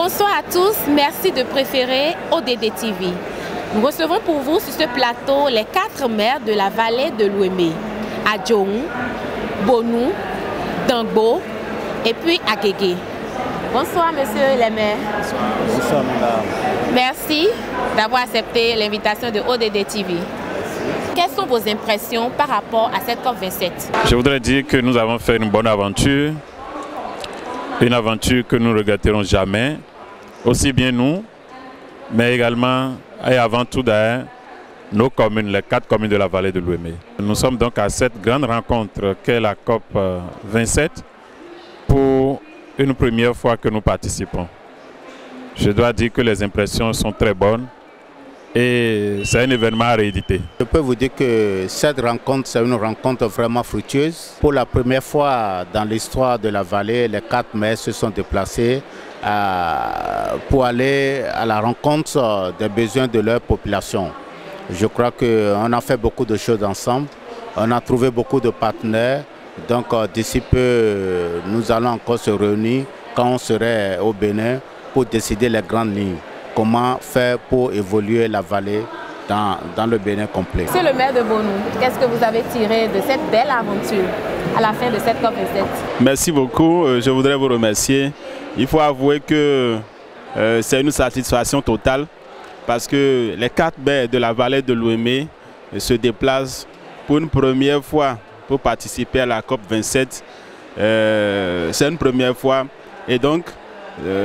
Bonsoir à tous, merci de préférer ODD TV. Nous recevons pour vous sur ce plateau les 4 maires de la vallée de l'Ouémé, Adjoung, Bonou, Dangbo et puis Agégué. Bonsoir monsieur les maires. Bonsoir madame. Merci d'avoir accepté l'invitation de ODD TV. Quelles sont vos impressions par rapport à cette COP27? Je voudrais dire que nous avons fait une bonne aventure. Une aventure que nous ne regretterons jamais, aussi bien nous, mais également et avant tout d'ailleurs, nos communes, les 4 communes de la vallée de l'Ouémé. Nous sommes donc à cette grande rencontre qu'est la COP 27 pour une première fois que nous participons. Je dois dire que les impressions sont très bonnes et c'est un événement à rééditer. Je peux vous dire que cette rencontre, c'est une rencontre vraiment fructueuse. Pour la première fois dans l'histoire de la vallée, les 4 maires se sont déplacés pour aller à la rencontre des besoins de leur population. Je crois qu'on a fait beaucoup de choses ensemble. On a trouvé beaucoup de partenaires. Donc d'ici peu, nous allons encore se réunir quand on serait au Bénin pour décider les grandes lignes. Comment faire pour évoluer la vallée dans le Bénin complet. Monsieur le maire de Bonou, qu'est-ce que vous avez tiré de cette belle aventure à la fin de cette COP27? Merci beaucoup, je voudrais vous remercier. Il faut avouer que c'est une satisfaction totale parce que les 4 maires de la vallée de l'Ouémé se déplacent pour une première fois pour participer à la COP27. C'est une première fois et donc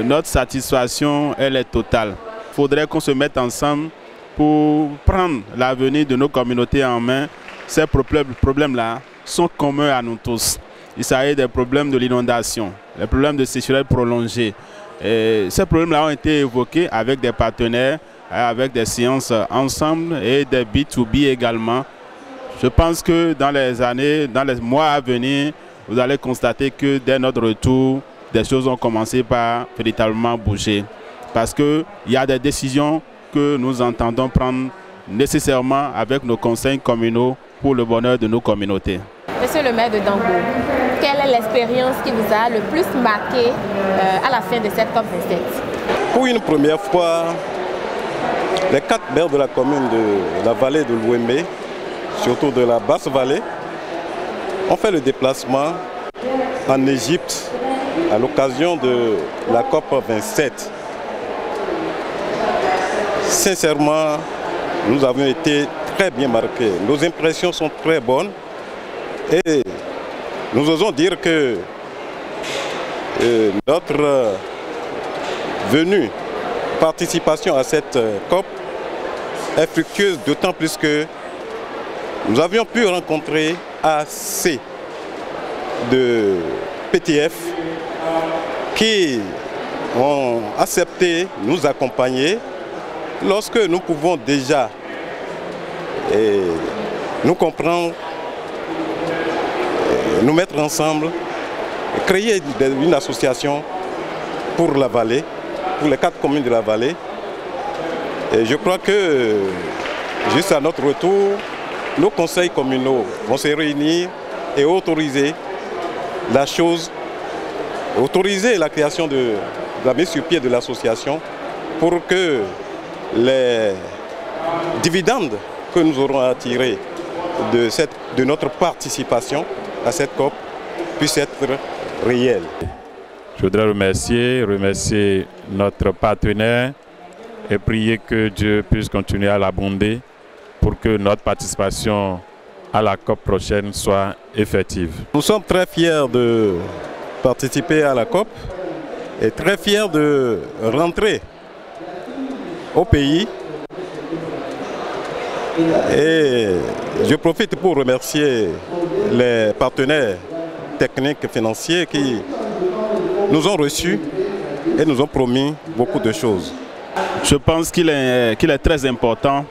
notre satisfaction elle est totale. Il faudrait qu'on se mette ensemble pour prendre l'avenir de nos communautés en main. Ces problèmes-là sont communs à nous tous. Il s'agit des problèmes de l'inondation, les problèmes de sécheresse prolongée. Ces problèmes-là ont été évoqués avec des partenaires, avec des séances ensemble et des B2B également. Je pense que dans les mois à venir, vous allez constater que dès notre retour, des choses ont commencé par véritablement bouger. Parce qu'il y a des décisions que nous entendons prendre nécessairement avec nos conseils communaux pour le bonheur de nos communautés. Monsieur le maire de Dangbo, quelle est l'expérience qui vous a le plus marqué à la fin de cette COP27? Pour une première fois, les 4 maires de la commune de la vallée de l'Ouémé, surtout de la basse vallée, ont fait le déplacement en Égypte à l'occasion de la COP 27. Sincèrement, nous avons été très bien marqués. Nos impressions sont très bonnes et nous osons dire que notre venue, participation à cette COP est fructueuse, d'autant plus que nous avions pu rencontrer assez de PTF qui ont accepté de nous accompagner lorsque nous pouvons déjà nous comprendre, nous mettre ensemble, créer une association pour la vallée, pour les 4 communes de la vallée. Et je crois que juste à notre retour, nos conseils communaux vont se réunir et autoriser la chose, autoriser la création de la mise sur pied de l'association pour que les dividendes que nous aurons à tirer de notre participation à cette COP puissent être réels. Je voudrais remercier notre partenaire et prier que Dieu puisse continuer à l'abonder pour que notre participation à la COP prochaine soit effective. Nous sommes très fiers de participer à la COP et très fiers de rentrer au pays. Et je profite pour remercier les partenaires techniques et financiers qui nous ont reçus et nous ont promis beaucoup de choses. Je pense qu'il est très important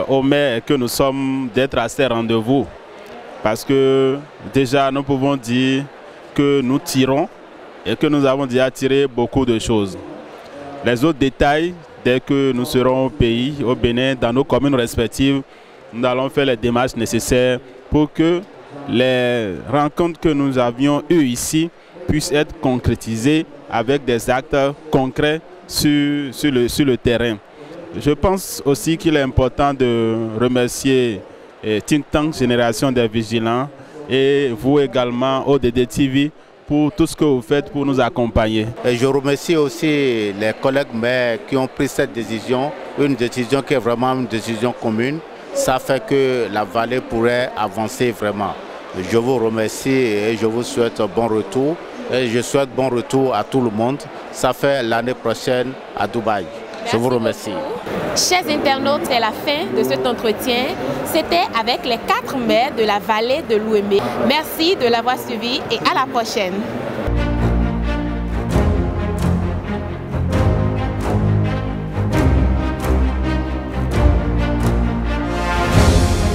aux maires que nous sommes d'être à ces rendez-vous parce que déjà nous pouvons dire que nous tirons et que nous avons déjà tiré beaucoup de choses. Les autres détails, dès que nous serons au pays, au Bénin, dans nos communes respectives, nous allons faire les démarches nécessaires pour que les rencontres que nous avions eues ici puisse être concrétisée avec des actes concrets sur le terrain. Je pense aussi qu'il est important de remercier Think Tank Génération des Vigilants et vous également, ODD TV, pour tout ce que vous faites pour nous accompagner. Et je remercie aussi les collègues maires qui ont pris cette décision, une décision qui est vraiment une décision commune. Ça fait que la vallée pourrait avancer vraiment. Je vous remercie et je vous souhaite un bon retour. Et je souhaite bon retour à tout le monde. Ça fait l'année prochaine à Dubaï. Je vous remercie. Chers internautes, c'est la fin de cet entretien. C'était avec les 4 maires de la vallée de l'Ouémé. Merci de l'avoir suivi et à la prochaine.